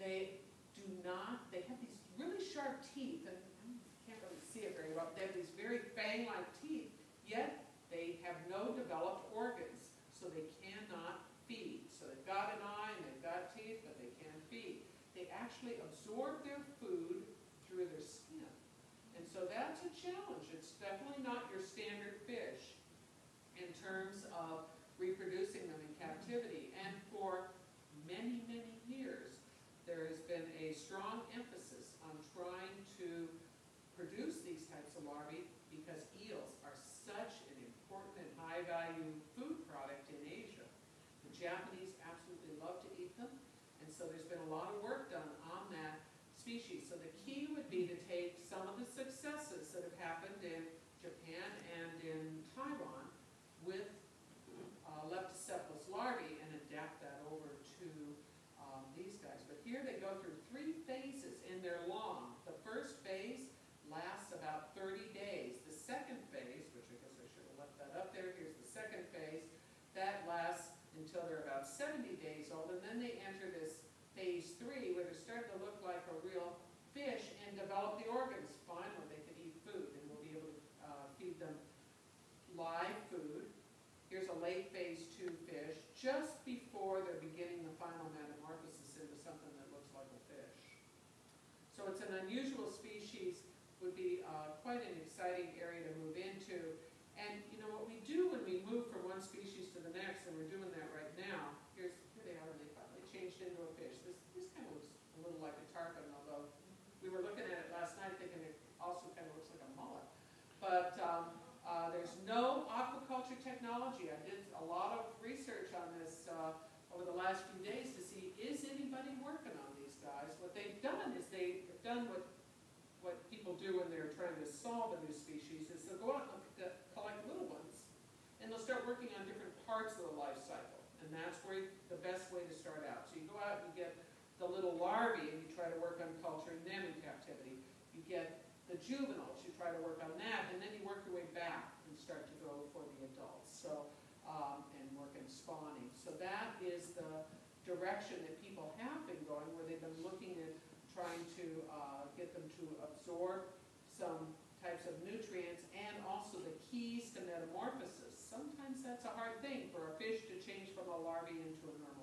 They do not, they have these really sharp teeth, and I can't really see it very well, but they have these very fang-like teeth, yet they have no developed organs, so they cannot feed. So they've got an eye and they've got teeth, but they can't feed. They actually absorb their food through their skin. And so that's a challenge. It's definitely not your standard fish in terms of reproducing them in captivity. And for many, many years, there has been a strong emphasis on trying to produce these types of larvae because eels are such an important and high-value food product in Asia. The Japanese absolutely love to eat them, and so there's been a lot of work done on that species. So the key would be to take some of the successes that have happened in Japan and in Taiwan with leptocephalus larvae and adapt that over to these guys. But here they go through 3 phases in their long. The first phase lasts about 30 days. The second phase, which I guess I should have left that up there, here's the second phase, that lasts until they're about 70 days old, and then they enter this phase 3 where they're starting to look like a real fish and develop the organs. Finally, they can eat food, and we'll be able to feed them live food. Here's a late phase 2 fish, just before they're beginning the final metamorphosis into something that looks like a fish. So it's an unusual species, would be quite an exciting area to move into. And you know what we do when we move from one species to the next, and we're doing that right now, here they are, and they finally changed into a fish. This kind of looks a little like a tarpon, although we were looking at it last night thinking it also kind of looks like a mullet. But there's no aquaculture technology. I did a lot of research on this over the last few days to see, is anybody working on these guys? What they've done is they've done what people do when they're trying to solve a new species, is they'll go out and collect little ones, and they'll start working on different parts of the life cycle. And that's where the best way to start out. So you go out and you get the little larvae, and you try to work on culturing them in captivity. You get the juveniles, you try to work on that, and then you work your way back and start to go for the adults. So, and work in spawning. So that is the direction that people have been going, where they've been looking at trying to get them to absorb some types of nutrients and also the keys to metamorphosis. Sometimes that's a hard thing for a fish to change from a larvae into a normal